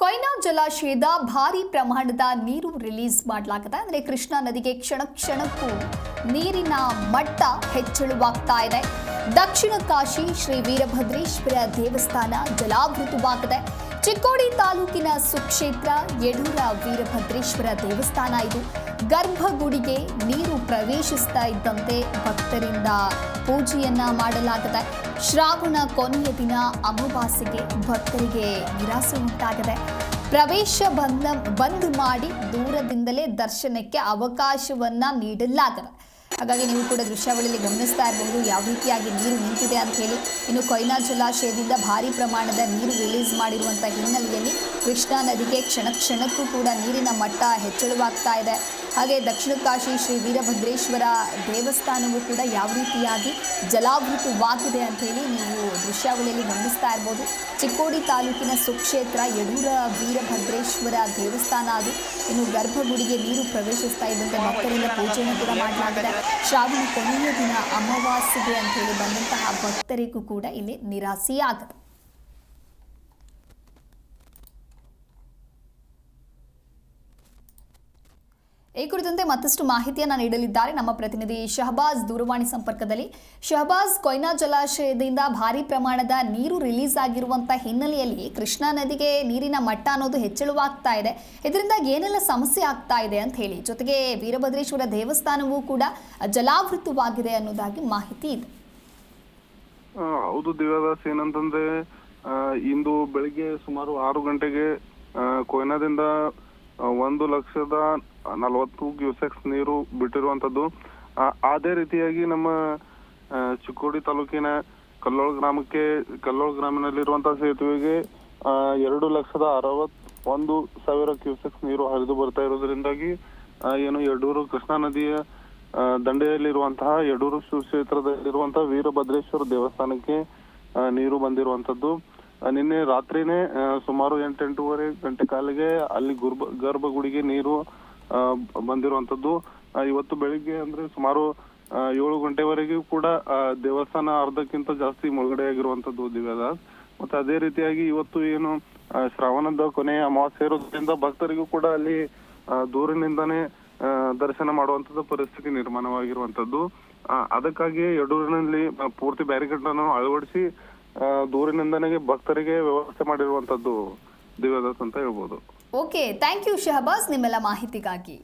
ಕೊಯ್ನಾ ಜಲಾಶಯದ ಭಾರಿ ಪ್ರಮಾಣದ ನೀರು ರಿಲೀಸ್ ಮಾಡಲಾಗಿದೆ. ಅಂದರೆ ಕೃಷ್ಣಾ ನದಿಗೆ ಕ್ಷಣ ಕ್ಷಣಕ್ಕೂ ನೀರಿನ ಮಟ್ಟ ಹೆಚ್ಚಳವಾಗ್ತಾ ಇದೆ. ದಕ್ಷಿಣ ಕಾಶಿ ಶ್ರೀ ವೀರಭದ್ರೇಶ್ವರ ದೇವಸ್ಥಾನ ಜಲಾವೃತವಾಗಿದೆ. ಚಿಕ್ಕೋಡಿ ತಾಲೂಕಿನ ಸುಕ್ಷೇತ್ರ ಯಡೂರ ವೀರಭದ್ರೇಶ್ವರ ದೇವಸ್ಥಾನ ಇದು. ಗರ್ಭಗುಡಿಗೆ ನೀರು ಪ್ರವೇಶಿಸ್ತಾ ಇದ್ದಂತೆ ಭಕ್ತರಿಂದ ಪೂಜೆಯನ್ನ ಮಾಡಲಾಗಿದೆ. ಶ್ರಾವಣ ಕೊನೆಯ ದಿನ ಅಮಾವಾಸ್ಯೆಗೆ ಭಕ್ತರಿಗೆ ನಿರಾಸೆ ಉಂಟಾಗಿದೆ. ಪ್ರವೇಶ ಬಂದ್ ಮಾಡಿ ದೂರದಿಂದಲೇ ದರ್ಶನಕ್ಕೆ ಅವಕಾಶವನ್ನ ನೀಡಲಾಗಿದೆ. ಹಾಗಾಗಿ ನೀವು ಕೂಡ ದೃಶ್ಯಾವಳಿಯಲ್ಲಿ ಗಮನಿಸ್ತಾ ಇರಬಹುದು ಯಾವ ರೀತಿಯಾಗಿ ನೀರು ನಿಂತಿದೆ ಅಂತ ಹೇಳಿ. ಇನ್ನು ಕೊಯ್ನಾ ಜಲಾಶಯದಿಂದ ಭಾರಿ ಪ್ರಮಾಣದ ನೀರು ರಿಲೀಸ್ ಮಾಡಿರುವಂಥ ಹಿನ್ನೆಲೆಯಲ್ಲಿ ಕೃಷ್ಣಾ ನದಿಗೆ ಕ್ಷಣ ಕ್ಷಣಕ್ಕೂ ಕೂಡ ನೀರಿನ ಮಟ್ಟ ಹೆಚ್ಚಳವಾಗ್ತಾ ಇದೆ. ಹಾಗೆ ದಕ್ಷಿಣ ಕಾಶಿ ಶ್ರೀ ವೀರಭದ್ರೇಶ್ವರ ದೇವಸ್ಥಾನವೂ ಕೂಡ ಯಾವ ರೀತಿಯಾಗಿ ಜಲಾವೃತವಾಗಿದೆ ಅಂತ ಹೇಳಿ ನೀವು ದೃಶ್ಯಾವಳಿಯಲ್ಲಿ ಗಮನಿಸ್ತಾ ಇರ್ಬೋದು. ಚಿಕ್ಕೋಡಿ ತಾಲೂಕಿನ ಸುಕ್ಷೇತ್ರ ಯಡೂರ ವೀರಭದ್ರೇಶ್ವರ ದೇವಸ್ಥಾನ ಅದು. ಇನ್ನು ಗರ್ಭಗುಡಿಗೆ ನೀರು ಪ್ರವೇಶಿಸ್ತಾ ಇದ್ದಂತೆ ಭಕ್ತರಿಂದ ಪೂಜೆಯನ್ನು ಕೂಡ ಮಾಡಲಾಗಿದೆ. ಶ್ರಾವಣ ಕೊನೆಯ ದಿನ ಅಮಾವಾಸ್ಯೆಗೆ ಅಂತ ಹೇಳಿ ಬಂದಂತಹ ಭಕ್ತರಿಗೂ ಕೂಡ ಇಲ್ಲಿ ನಿರಾಸೆಯಾಗಿದೆ. ಈ ಕುರಿತಂತೆ ಮತ್ತಷ್ಟು ಮಾಹಿತಿಯನ್ನು ನೀಡಲಿದ್ದಾರೆ ನಮ್ಮ ಪ್ರತಿನಿಧಿ ಶಹಬಾಜ್ ದೂರವಾಣಿ ಸಂಪರ್ಕದಲ್ಲಿ. ಶಹಬಾಜ್, ಕೊಯ್ನಾ ಜಲಾಶಯದಿಂದ ಭಾರಿ ಪ್ರಮಾಣದ ನೀರು ರಿಲೀಸ್ ಆಗಿರುವಂತಹ ಹಿನ್ನೆಲೆಯಲ್ಲಿ ಕೃಷ್ಣಾ ನದಿಗೆ ನೀರಿನ ಮಟ್ಟ ಅನ್ನೋದು ಹೆಚ್ಚಳವಾಗ್ತಾ ಇದೆ. ಇದರಿಂದ ಏನೆಲ್ಲ ಸಮಸ್ಯೆ ಆಗ್ತಾ ಇದೆ ಅಂತ ಹೇಳಿ, ಜೊತೆಗೆ ವೀರಭದ್ರೇಶ್ವರ ದೇವಸ್ಥಾನವೂ ಕೂಡ ಜಲಾವೃತವಾಗಿದೆ ಅನ್ನೋದಾಗಿ ಮಾಹಿತಿ ಇದೆ. ಹೌದು ದಿವ್ಯದಾಸ್, ಏನಂತಂದ್ರೆ ಇಂದು ಬೆಳಿಗ್ಗೆ ಸುಮಾರು 6 ಗಂಟೆಗೆ ಕೊಯ್ನಾದಿಂದ 1,40,000 ಕ್ಯೂಸೆಕ್ಸ್ ನೀರು ಬಿಟ್ಟಿರುವಂತದ್ದು. ಅದೇ ರೀತಿಯಾಗಿ ನಮ್ಮ ಚಿಕ್ಕೋಡಿ ತಾಲೂಕಿನ ಕಲ್ಲೋಳ ಗ್ರಾಮನಲ್ಲಿರುವಂತಹ ಸೇತುವೆಗೆ 2,61,000 ಕ್ಯೂಸೆಕ್ಸ್ ನೀರು ಹರಿದು ಬರ್ತಾ ಇರೋದ್ರಿಂದಾಗಿ ಏನು ಯಡೂರು ಕೃಷ್ಣಾ ನದಿಯ ದಂಡೆಯಲ್ಲಿರುವಂತಹ ಯಡೂರು ಕ್ಷೇತ್ರದಲ್ಲಿರುವಂತಹ ವೀರಭದ್ರೇಶ್ವರ ದೇವಸ್ಥಾನಕ್ಕೆ ನೀರು ಬಂದಿರುವಂತದ್ದು. ನಿನ್ನೆ ರಾತ್ರಿನೇ ಸುಮಾರು 8-8:30 ಗಂಟೆ ಕಾಲಿಗೆ ಅಲ್ಲಿ ಗರ್ಭಗುಡಿಗೆ ನೀರು ಬಂದಿರುವಂತದ್ದು. ಇವತ್ತು ಬೆಳಿಗ್ಗೆ ಅಂದ್ರೆ ಸುಮಾರು 7 ಗಂಟೆವರೆಗೂ ಕೂಡ ದೇವಸ್ಥಾನ ಅರ್ಧಕ್ಕಿಂತ ಜಾಸ್ತಿ ಮುಳುಗಡೆ ಆಗಿರುವಂತದ್ದು ದಿವ್ಯದಾಸ್. ಮತ್ತೆ ಅದೇ ರೀತಿಯಾಗಿ ಇವತ್ತು ಏನು ಶ್ರಾವಣದ ಕೊನೆಯ ಅಮಾವಾಸ್ಯೆ ಇರೋದ್ರಿಂದ ಭಕ್ತರಿಗೂ ಕೂಡ ಅಲ್ಲಿ ದೂರಿನಿಂದಾನೇ ದರ್ಶನ ಮಾಡುವಂತದ್ದು ಪರಿಸ್ಥಿತಿ ನಿರ್ಮಾಣವಾಗಿರುವಂತದ್ದು. ಅದಕ್ಕಾಗಿ ಯಡೂರಿನಲ್ಲಿ ಪೂರ್ತಿ ಬ್ಯಾರಿಕೇಡ್ ಅನ್ನು ಅಳವಡಿಸಿ ದೂರಿನಿಂದನೇ ಭಕ್ತರಿಗೆ ವ್ಯವಸ್ಥೆ ಮಾಡಿರುವಂತದ್ದು ದಿವ್ಯದಾಸ್ ಅಂತ ಹೇಳ್ಬೋದು. ಓಕೆ, ಥ್ಯಾಂಕ್ ಯು ಶಹಬಾಜ್ ನಿಮ್ಮೆಲ್ಲ ಮಾಹಿತಿಗಾಗಿ.